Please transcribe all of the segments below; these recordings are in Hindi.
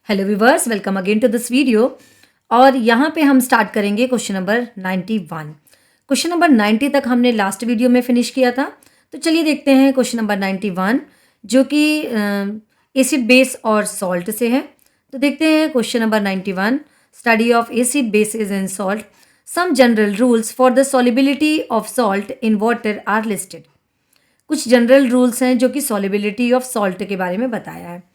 Hello viewers, welcome again to this video. और यहाँ पे हम स्टार्ट करेंगे क्वेश्चन नंबर 91। क्वेश्चन नंबर 90 तक हमने लास्ट वीडियो में फिनिश किया था। तो चलिए देखते हैं क्वेश्चन नंबर 91 जो कि एसिड बेस और सॉल्ट से है। तो देखते हैं question number 91, study of acid bases and salt. Some general rules for the solubility of salt in water are listed. कुछ जनरल रूल्स हैं जो कि सॉलिबिलिटी ऑफ सॉल्ट के बारे में बताया है।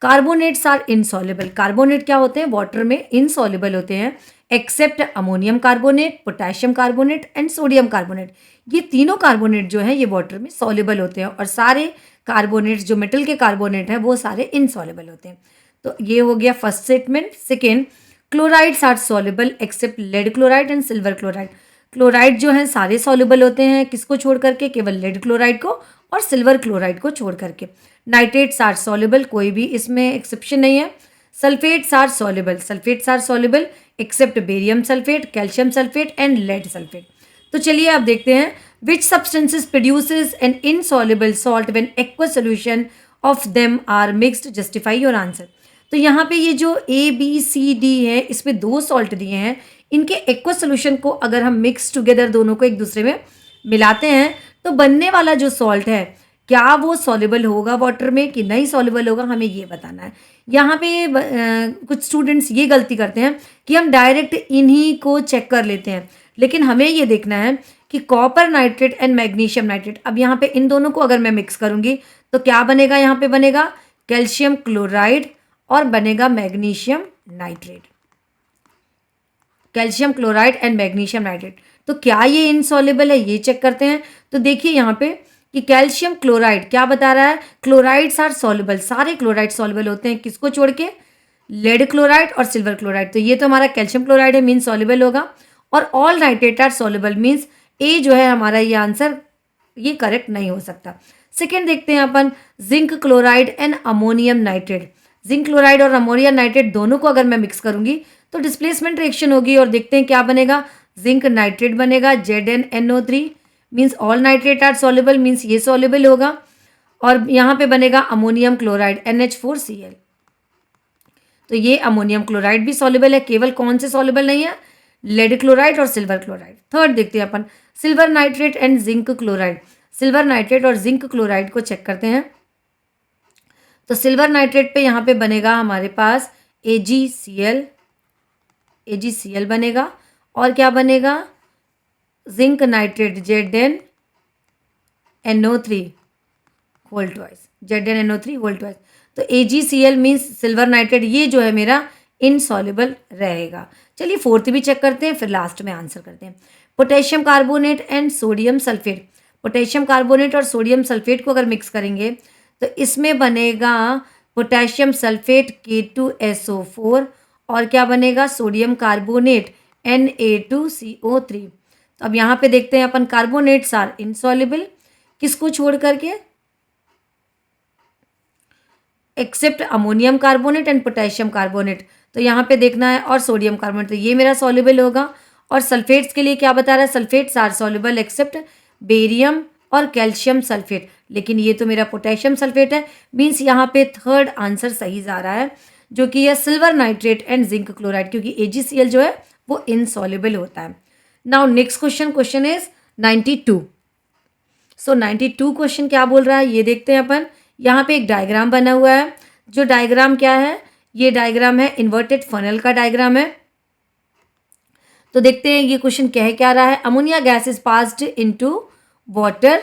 Carbonates are insoluble. कार्बोनेट क्या होते हैं? वाटर में इनसॉल्युबल होते हैं except ammonium carbonate, potassium carbonate and sodium carbonate. ये तीनों कार्बोनेट जो हैं ये वाटर में सॉल्युबल होते हैं और सारे कार्बोनेट्स जो मेटल के कार्बोनेट हैं वो सारे इनसॉल्युबल होते हैं। तो ये हो गया first statement. Second, chlorides are soluble except lead chloride and silver chloride. Chloride जो हैं सारे सॉल्युबल होते हैं, किसको छोड़ करके? केवल लेड क्लोराइड को और सिल्वर क्लोराइड को छोड़ करके। नाइट्रेट्स आर सॉल्युबल, कोई भी इसमें एक्सेप्शन नहीं है। Sulphates are soluble, sulphates are soluble except barium sulphate, calcium sulphate and lead sulphate. तो चलिए आप देखते हैं which substances produces an insoluble salt when aqueous solution of them are mixed, justify your answer. तो यहाँ पे ये जो ए बी सी डी है इसमें दो सॉल्ट दिए हैं, इनके एक्वस सोल्यूशन को अगर हम मिक्स टुगेदर दोनों को एक दूसरे में मिलाते हैं तो बनने वाला जो सॉल्ट है क्या वो सॉल्युबल होगा वाटर में कि नहीं सॉल्युबल होगा, हमें ये बताना है। यहाँ पे कुछ स्टूडेंट्स ये गलती करते हैं कि हम डायरेक्ट इन्हीं को चेक कर लेते हैं, लेकिन हमें ये देखना है कि copper nitrate and magnesium nitrate, अब यहाँ पे इन दोनों को अगर मैं मिक्स करूँगी तो क्या बनेगा? यहाँ पे बनेगा कैल्शियम क्लोराइड और बनेगा magnesium nitrate. Calcium chloride and magnesium nitrate. तो क्या ये इनसॉल्युबल है, ये चेक करते हैं। तो देखिए यहाँ पे कि कैल्शियम क्लोराइड क्या बता रहा है? क्लोराइड्स आर सॉल्युबल, सारे क्लोराइड सॉल्युबल होते हैं, किसको छोड़ के? लेड क्लोराइड और सिल्वर क्लोराइड। तो ये तो हमारा कैल्शियम क्लोराइड है, मीन्स सॉल्युबल होगा। और all nitrate are soluble, means ए जो है हमारा ये आंसर ये करेक्ट नहीं हो सकता। सेकेंड देखते हैं अपन, zinc chloride and ammonium nitrate. Zinc chloride और अमोनियम नाइट्रेट दोनों को अगर मैं मिक्स करूंगी तो डिस्प्लेसमेंट रिएक्शन होगी और देखते हैं क्या बनेगा। जिंक नाइट्रेट बनेगा ZnNO3, means all nitrate are soluble, means ये सॉल्युबल होगा। और यहाँ पे बनेगा अमोनियम क्लोराइड NH4Cl। तो ये अमोनियम क्लोराइड भी सॉल्युबल है, केवल कौन से सॉल्युबल नहीं है? लेड क्लोराइड और सिल्वर क्लोराइड। थर्ड देखते हैं अपन, silver nitrate and zinc chloride. Silver nitrate और जिंक क्लोराइड को चेक करते हैं। तो सिल्वर नाइट्रेट पे यहाँ पे बनेगा हमारे पास AgCl बनेगा। और क्या बनेगा? Zinc nitrate ZnNO3 whole twice, ZnNO3 whole twice. तो AgCl मीन्स सिल्वर नाइट्रेट, ये जो है मेरा इनसॉल्युबल रहेगा। चलिए फोर्थ भी चेक करते हैं, फिर लास्ट में आंसर करते हैं। Potassium carbonate and sodium sulphate. Potassium carbonate और सोडियम सल्फेट को अगर मिक्स करेंगे तो इसमें बनेगा पोटेशियम सल्फेट K2SO4 और क्या बनेगा? Sodium carbonate Na2CO3। तो अब यहाँ पे देखते हैं अपन, कार्बोनेट्स आर इनसॉल्युबल, किसको छोड़ करके? Except ammonium carbonate and potassium carbonate. तो यहाँ पे देखना है, और सोडियम कार्बोनेट, तो ये मेरा सॉल्युबल होगा। और सल्फेट्स के लिए क्या बता रहा है? Sulphates are soluble except barium और कैल्शियम सल्फेट, लेकिन ये तो मेरा पोटेशियम सल्फेट है, मीन्स यहाँ पे थर्ड आंसर सही जा रहा है जो कि है silver nitrate and zinc chloride, क्योंकि AgCl जो है वो इनसॉल्युबल होता है। Now next question is 92। So 92 question क्या बोल रहा है ये देखते हैं अपन। यहाँ पे एक डायग्राम बना हुआ है, जो डायग्राम क्या है? ये डायग्राम है इन्वर्टेड फनल का डायग्राम है। तो देखते हैं ये क्वेश्चन कह क्या रहा है। Ammonia gas is passed into water.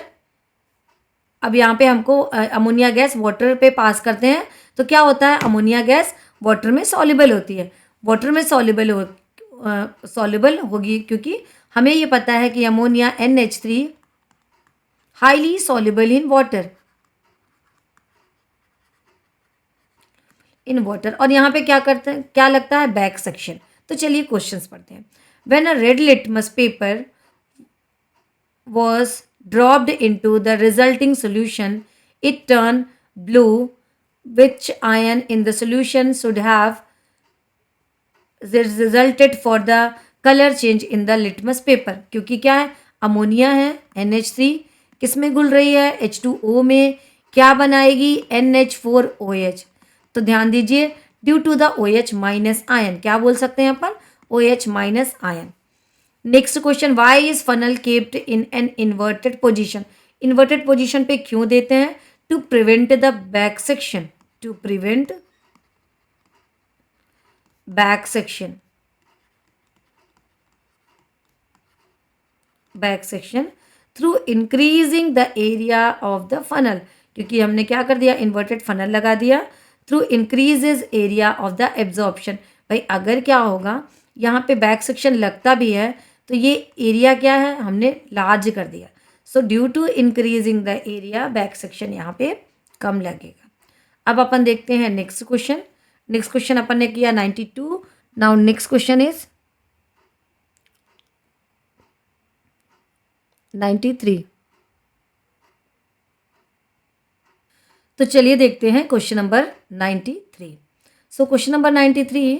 अब यहाँ पे हमको अमोनिया गैस वाटर पे पास करते हैं तो क्या होता है? अमोनिया गैस वाटर में सॉल्युबल होती है। वाटर में सॉल्युबल होगी क्योंकि हमें ये पता है कि ammonia NH3 highly soluble in water, और यहाँ पे क्या करते हैं, क्या लगता है? Back section. तो चलिए क्वेश्चंस पढ़ते हैं। When a red litmus paper was dropped into the resulting solution, it turned blue. Which ion in the solution should have resulted for the color change in the litmus paper? क्योंकि क्या है? अमोनिया है, NH3 किस में घुल रही है? H2O में। क्या बनाएगी? NH4OH। तो ध्यान दीजिए, due to the OH minus ion, क्या बोल सकते हैं अपन, OH minus ion. Next question, why is funnel kept in an inverted position, inverted position पे क्यों देते हैं, to prevent the back suction, to prevent back suction, back suction through increasing the area of the funnel, क्योंकि हमने क्या कर दिया, इन्वर्टेड फनल लगा दिया, through increases area of the absorption. भाई अगर क्या होगा, यहाँ पे बैक सेक्शन लगता भी है तो ये एरिया क्या है, हमने लार्ज कर दिया, so due to increasing the area back suction यहाँ पे कम लगेगा। अब अपन देखते हैं नेक्स्ट क्वेश्चन। नेक्स्ट क्वेश्चन अपन ने किया 92। Now next question is 93। तो चलिए देखते हैं question number 93। So question number 93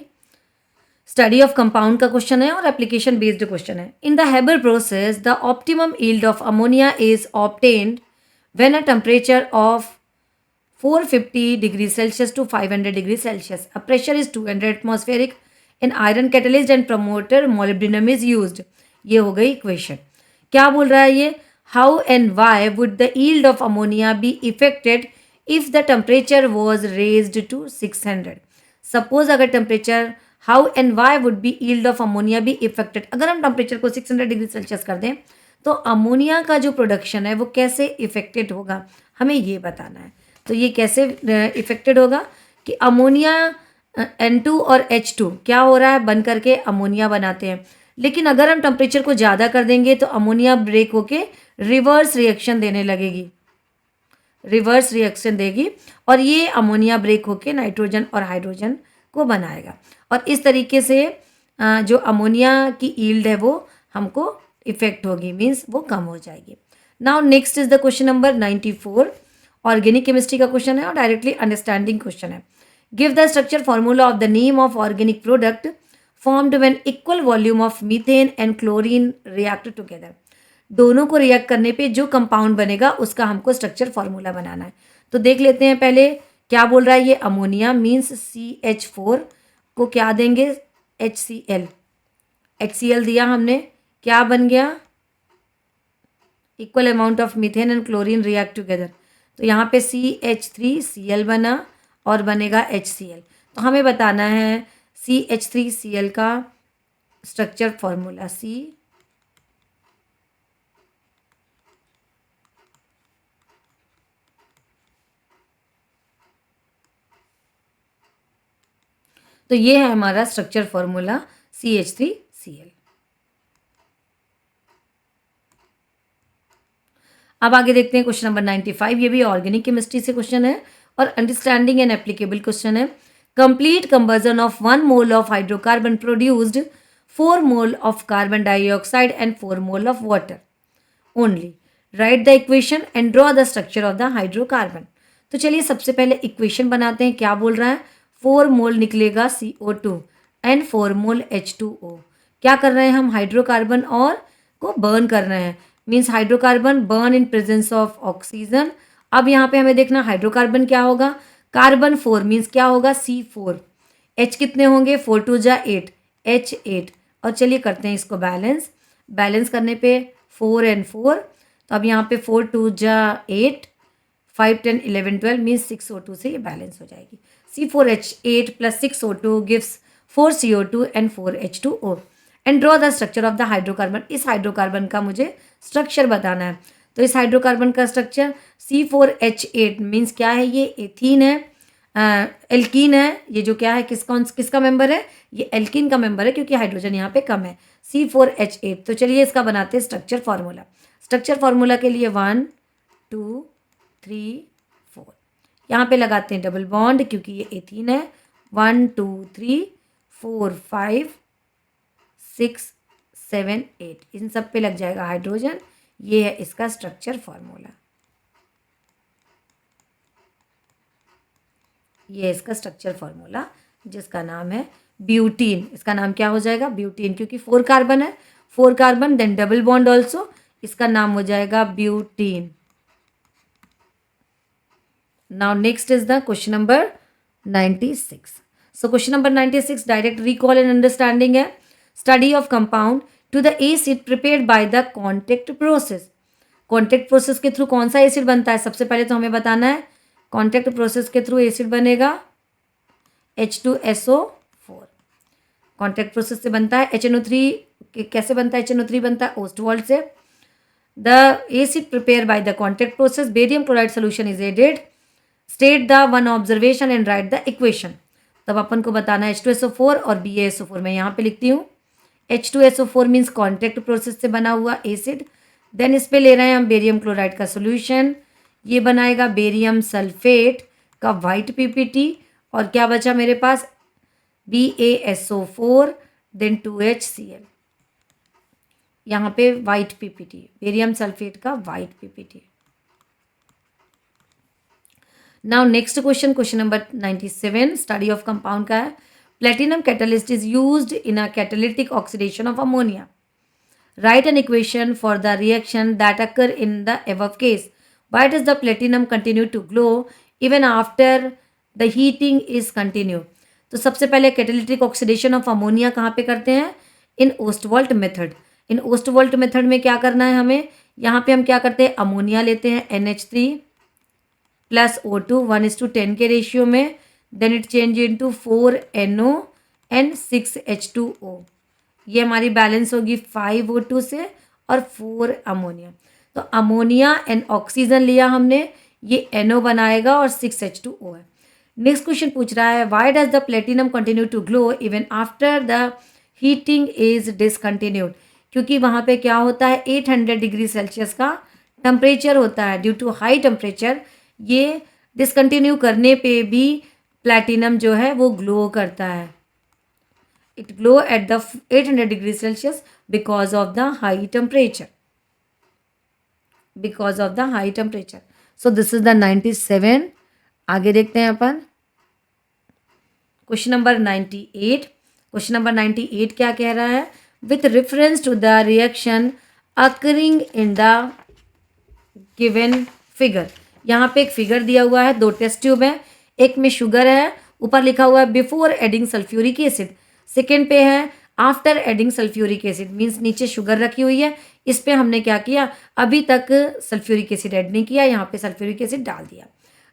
study of compound का क्वेश्चन है और एप्लीकेशन बेस्ड क्वेश्चन है। In the Haber process the optimum yield of ammonia is obtained when a temperature of 450 degree Celsius to 500 degree Celsius, a pressure is 200 atmospheric, in iron catalyst and promoter molybdenum is used. ये हो गई इक्वेशन। क्या बोल रहा है ये, how and why would the yield of ammonia be affected if the temperature was raised to 600। Suppose अगर temperature, how and why would be yield of ammonia be affected, अगर हम टेम्परेचर को 600 डिग्री सेल्सियस कर दें तो अमोनिया का जो प्रोडक्शन है वो कैसे इफेक्टेड होगा, हमें ये बताना है। तो ये कैसे इफेक्टेड होगा कि अमोनिया N2 और H2 क्या हो रहा है, बन करके अमोनिया बनाते हैं, लेकिन अगर हम टेम्परेचर को ज़्यादा कर देंगे तो अमोनिया ब्रेक होके रिवर्स रिएक्शन देने लगेगी, रिवर्स रिएक्शन देगी और ये अमोनिया ब्रेक होके नाइट्रोजन और हाइड्रोजन को बनाएगा और इस तरीके से जो अमोनिया की यील्ड है वो हमको इफेक्ट होगी, मीन्स वो कम हो जाएगी। Now next is the question number 94। Organic chemistry का क्वेश्चन है और डायरेक्टली अंडरस्टैंडिंग क्वेश्चन है। Give the structure formula of the name of organic product formed when equal volume of methane and chlorine react together. दोनों को रिएक्ट करने पे जो कंपाउंड बनेगा उसका हमको स्ट्रक्चर फॉर्मूला बनाना है। तो देख लेते हैं पहले क्या बोल रहा है ये, अमोनिया मीन्स CH4 को क्या देंगे, HCl, HCl दिया हमने, क्या बन गया, equal amount of methane and chlorine react together, तो यहाँ पे CH3Cl बना और बनेगा HCl। तो हमें बताना है CH3Cl का स्ट्रक्चर फॉर्मूला, तो ये है हमारा स्ट्रक्चर फॉर्मूला CH3Cl। अब आगे देखते हैं क्वेश्चन नंबर 95। ये भी ऑर्गेनिक केमिस्ट्री से क्वेश्चन है और अंडरस्टैंडिंग एंड एप्लीकेबल क्वेश्चन है। Complete conversion of 1 mole of hydrocarbon produced 4 mole of carbon dioxide and 4 mole of water only. Write the equation and draw the structure of the hydrocarbon. तो चलिए सबसे पहले इक्वेशन बनाते हैं। क्या बोल रहा है, 4 मोल निकलेगा CO2 एंड 4 मोल H2O। क्या कर रहे हैं हम, हाइड्रोकार्बन और को बर्न कर रहे हैं, means hydrocarbon burn in presence of oxygen. अब यहाँ पे हमें देखना हाइड्रोकार्बन क्या होगा, कार्बन 4 मीन्स क्या होगा C4, H कितने होंगे 4 2 जा 8, H8। और चलिए करते हैं इसको बैलेंस, बैलेंस करने पे 4 and 4, तो अब यहाँ पे 4 2 जा 8, 5 10 11 12 मीन्स 6O2 से ये बैलेंस हो जाएगी। C4H8 plus 6O2 gives 4 CO2 and 4 H2O and draw the structure of the hydrocarbon. इस हाइड्रोकार्बन का मुझे स्ट्रक्चर बताना है। तो इस हाइड्रोकार्बन का स्ट्रक्चर C4H8 मीन्स क्या है, ये एथीन है, एल्कीन है, ये जो क्या है किसका मेंबर है, ये एल्कीन का मेंबर है क्योंकि हाइड्रोजन यहाँ पे कम है, C4H8। तो चलिए इसका बनाते हैं स्ट्रक्चर फार्मूला। स्ट्रक्चर फार्मूला के लिए 1 2 3 4, यहाँ पे लगाते हैं डबल बॉन्ड क्योंकि ये एथीन है, 1 2 3 4 5 6 7 8, इन सब पे लग जाएगा हाइड्रोजन। ये है इसका स्ट्रक्चर फॉर्मूला, ये है इसका स्ट्रक्चर फॉर्मूला जिसका नाम है ब्यूटीन। इसका नाम क्या हो जाएगा, ब्यूटीन, क्योंकि 4 कार्बन है, 4 carbon then double bond also, इसका नाम हो जाएगा butene. Now next is the question number 96। So question number 96 direct recall and understanding है. Study of compound to the acid prepared by the contact process. Contact process के थ्रू कौन सा एसिड बनता है? सबसे पहले तो हमें बताना है कॉन्टैक्ट प्रोसेस के थ्रू एसिड बनेगा H2SO4. कॉन्टैक्ट प्रोसेस से बनता है. HNO3 कैसे बनता है? HNO3 बनता है ओस्टवाल्ट से. The acid prepare by the contact process, barium chloride solution is added. State the one observation and write the equation. तब अपन को बताना है H2SO4 और BaSO4. मैं यहाँ पे लिखती हूँ H2SO4 मीन्स कॉन्टैक्ट प्रोसेस से बना हुआ एसिड. देन इस पे ले रहे हैं हम बेरियम क्लोराइड का सोल्यूशन. ये बनाएगा बेरियम सल्फेट का वाइट PPT. और क्या बचा मेरे पास? BaSO4 then 2HCl. यहाँ पे वाइट PPT, बेरियम सल्फेट का white PPT. Now next question, question number 97 study of compound का है. Platinum catalyst is used in a catalytic oxidation of ammonia. Write an equation for the reaction that occur in the above case. Why does the platinum continue to glow even after the heating is continue? तो सबसे पहले कैटालिटिक ऑक्सीडेशन ऑफ अमोनिया कहाँ पे करते हैं? इन ओस्टवाल्ट मेथड. इन ओस्टवाल्ट मेथड में क्या करना है हमें? यहाँ पे हम क्या करते हैं? अमोनिया लेते हैं NH3 प्लस O2 1:10 के रेशियो में. Then it change into 4NO and 6H2O. ये हमारी बैलेंस होगी 5O2 से और 4 अमोनिया. तो अमोनिया एंड ऑक्सीजन लिया हमने, ये NO बनाएगा और 6H2O है. नेक्स्ट क्वेश्चन पूछ रहा है why does the platinum continue to glow even after the heating is discontinued. क्योंकि वहाँ पे क्या होता है? 800 डिग्री सेल्सियस का टेम्परेचर होता है. ड्यू टू हाई टेम्परेचर ये डिसकंटिन्यू करने पे भी प्लैटिनम जो है वो ग्लो करता है. It glow at the 800 degree Celsius because of the high temperature. Because of the high temperature. So this is the 97. आगे देखते हैं अपन क्वेश्चन नंबर 98. क्वेश्चन नंबर 98 क्या कह रहा है? With reference to the reaction occurring in the given figure. यहाँ पे एक फिगर दिया हुआ है, 2 टेस्ट ट्यूब है. एक में शुगर है, ऊपर लिखा हुआ है before adding sulphuric acid. Second पे है after adding sulphuric acid. Means नीचे शुगर रखी हुई है, इस पे हमने क्या किया? अभी तक सल्फ्यूरिक एसिड ऐड नहीं किया, यहाँ पे सल्फ्यूरिक एसिड डाल दिया.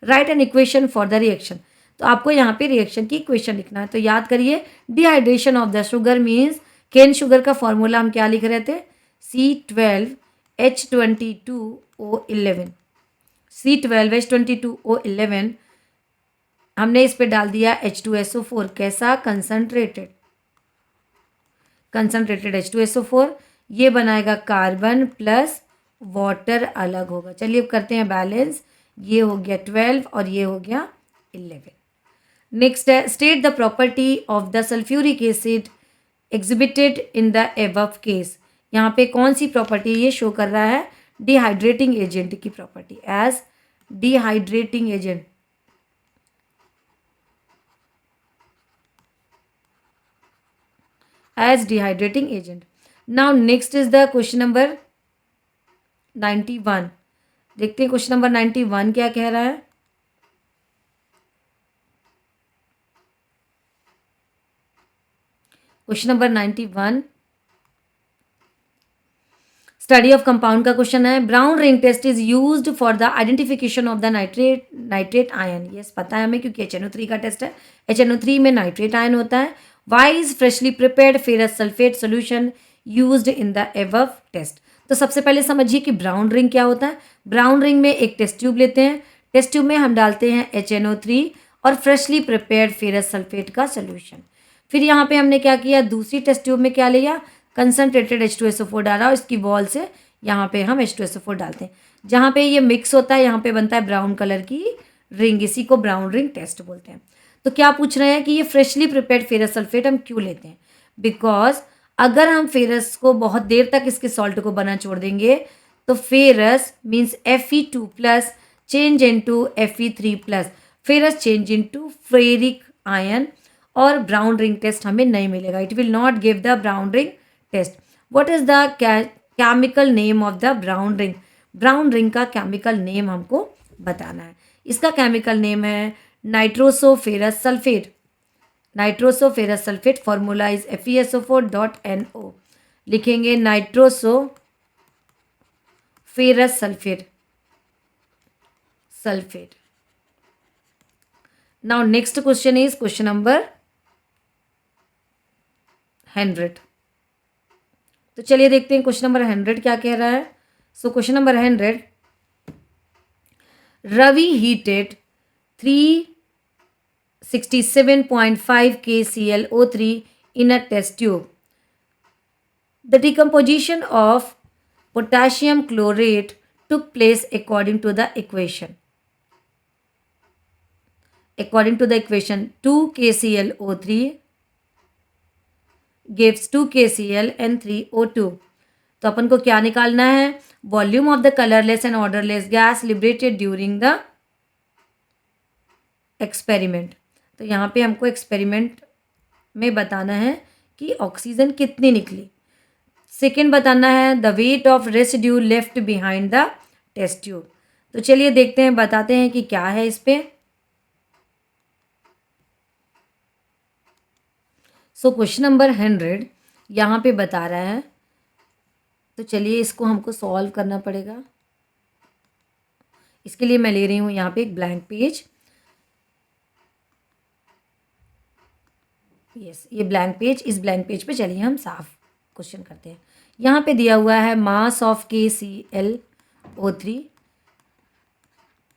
Right an equation for the reaction. तो आपको यहाँ पे रिएक्शन की इक्वेशन लिखना है. तो याद करिए dehydration of the sugar means cane sugar का फॉर्मूला हम क्या लिख रहे थे? C12H22O11. C12H22O11 हमने इस पे डाल दिया H2SO4. कैसा? कंसनट्रेटेड. Concentrated H2SO4. ये बनाएगा कार्बन प्लस वाटर अलग होगा. चलिए अब करते हैं बैलेंस. ये हो गया 12 और ये हो गया 11. नेक्स्ट है state the property of the sulphuric acid exhibited in the above case. यहाँ पे कौन सी प्रॉपर्टी ये शो कर रहा है? डिहाइड्रेटिंग एजेंट की property. As dehydrating agent. As dehydrating agent. Now next is the question number 91. देखते हैं क्वेश्चन नंबर 91 क्या कह रहा है. Question number 91 study of compound का क्वेश्चन है. Brown ring test is used for the identification of the nitrate ion. Yes पता है हमें क्योंकि HNO3 का टेस्ट है. HNO3 में नाइट्रेट आयन होता है. Why is freshly prepared ferrous sulphate solution used in the above test. तो सबसे पहले समझिए कि ब्राउन रिंग क्या होता है. ब्राउन रिंग में एक टेस्ट ट्यूब लेते हैं. टेस्ट ट्यूब में हम डालते हैं HNO3 और फ्रेशली प्रिपेयर्ड फेरस सल्फेट का सोल्यूशन. फिर यहाँ पे हमने क्या किया? दूसरी टेस्ट ट्यूब में क्या लिया? कंसनट्रेटेड H2SO4 डाला और इसकी वॉल से यहाँ पे हम H2SO4 डालते हैं. जहाँ पे ये मिक्स होता है यहाँ पे बनता है ब्राउन कलर की रिंग. इसी को ब्राउन रिंग टेस्ट बोलते हैं. तो क्या पूछ रहे हैं कि ये फ्रेशली प्रिपेयर्ड फेरस सल्फेट हम क्यों लेते हैं? बिकॉज अगर हम फेरस को बहुत देर तक इसके सॉल्ट को बना छोड़ देंगे तो ferrous means Fe2 plus change into Fe3 plus. Ferrous change into ferric ion और ब्राउन रिंग टेस्ट हमें नहीं मिलेगा. It will not give the brown ring test. What is the chemical name of the brown ring? Brown ring का केमिकल नेम हमको बताना है. इसका केमिकल नेम है nitroso ferrous sulphate. Nitroso ferrous sulphate, formula is FeSO4.NO। लिखेंगे nitroso ferrous sulphate. Now next question is question number 100। तो चलिए देखते हैं क्वेश्चन नंबर 100 क्या कह रहा है। So question number 100, Ravi heated 367.5 kClO3 in a test tube. The decomposition of potassium chlorate took place according to the equation. According to the equation, 2 kClO3 gives 2 KCl and 3 O2. तो अपन को क्या निकालना है? Volume of the colourless and odourless gas liberated during the experiment. तो यहाँ पे हमको एक्सपेरिमेंट में बताना है कि ऑक्सीजन कितनी निकली। सेकेंड बताना है the weight of residue left behind the test tube. तो चलिए देखते हैं, बताते हैं कि क्या है इस पे। सो क्वेश्चन नंबर 100 यहाँ पे बता रहा है, तो चलिए इसको हमको सॉल्व करना पड़ेगा। इसके लिए मैं ले रही हूँ यहाँ पे एक ब्लैंक पेज। यस, ये ब्लैंक पेज, इस ब्लैंक पेज पे चलिए हम साफ क्वेश्चन करते हैं। यहाँ पे दिया हुआ है मास ऑफ KClO3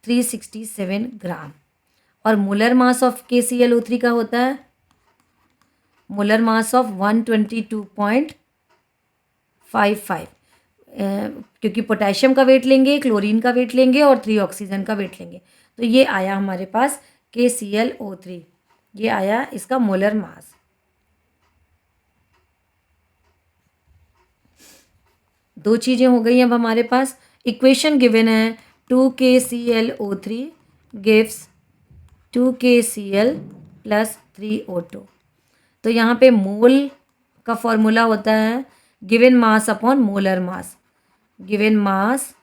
367 ग्राम और मोलर मास ऑफ KClO3 का होता है मोलर मास ऑफ 122.55, क्योंकि पोटेशियम का वेट लेंगे, क्लोरीन का वेट लेंगे और 3 ऑक्सीजन का वेट लेंगे। तो ये आया हमारे पास KClO3, ये आया इसका मोलर मास। दो चीज़ें हो गई अब हमारे पास। इक्वेशन गिवन है 2 KClO3 gives 2 KCl plus 3 O2। तो यहाँ पे मोल का फॉर्मूला होता है given mass upon molar mass, given mass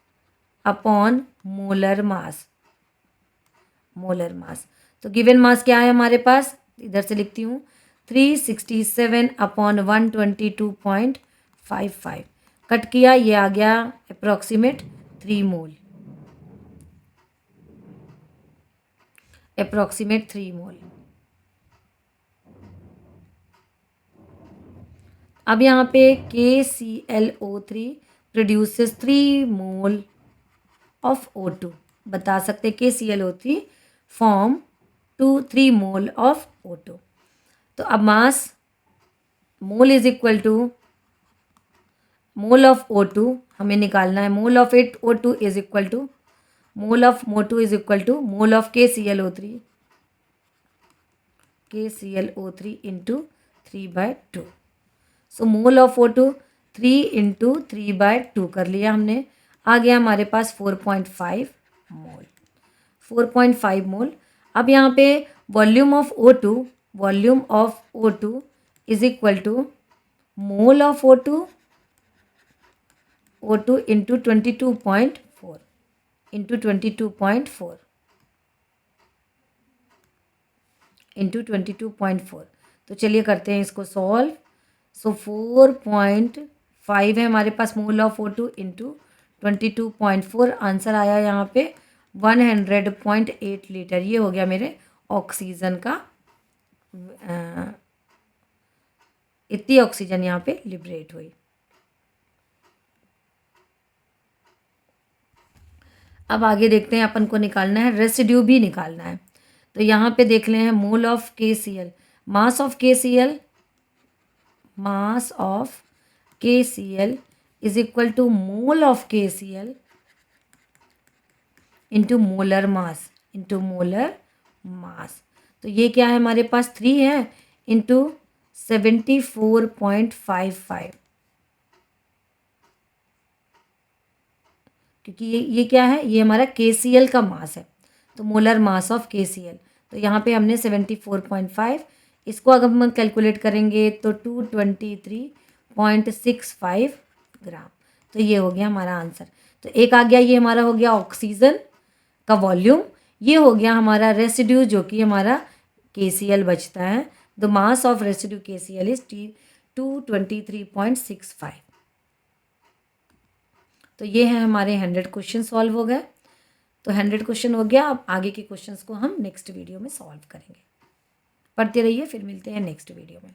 upon molar mass, molar mass. तो गिवन मास क्या है हमारे पास, इधर से लिखती हूँ 367 अपॉन 122.55 कट किया, ये आ गया अप्रॉक्सीमेट 3 मोल, अप्रॉक्सीमेट 3 मोल। अब यहाँ पे KClO3 produces 3 mole of O2। बता सकते KClO3 form 3 mole of O2। तो अब mass mole is equal to mole of O2 हमें निकालना है। Mole of O2 is equal to mole of O2 is equal to mole of KClO3 into 3/2। So mole of O2 3 into 3/2 कर लिया हमने। आ गया हमारे पास 4.5 मोल, 4.5 मोल। अब यहाँ पे volume of O2 is equal to mole of O2 into 22.4 into 22.4 into 22.4। तो चलिए करते हैं इसको सॉल्व। सो 4.5 है हमारे पास mole of O2 into 22.4। Answer आया यहाँ पे 100.8 लीटर। ये हो गया मेरे ऑक्सीजन का, इतनी ऑक्सीजन यहाँ पे लिबरेट हुई। अब आगे देखते हैं, अपन को निकालना है रेसिड्यू भी निकालना है। तो यहाँ पे देख लें mole of KCl, mass of KCl is equal to mole of KCl into molar mass, तो ये क्या है हमारे पास 3 है इंटू 74.55, क्योंकि ये क्या है, ये हमारा KCl का मास है। तो मोलर मास ऑफ KCl, तो यहाँ पे हमने 74.5, इसको अगर हम कैलकुलेट करेंगे तो 223.65 ग्राम। तो ये हो गया हमारा आंसर। तो एक आ गया, ये हमारा हो गया ऑक्सीजन का वॉल्यूम, ये हो गया हमारा रेसिड्यू जो कि हमारा KCl बचता है। The mass of residue KCl is T223.65। तो ये है हमारे 100 क्वेश्चन सॉल्व हो गए। तो 100 क्वेश्चन हो गया। अब आगे के क्वेश्चंस को हम नेक्स्ट वीडियो में सॉल्व करेंगे। पढ़ते रहिए, फिर मिलते हैं नेक्स्ट वीडियो में।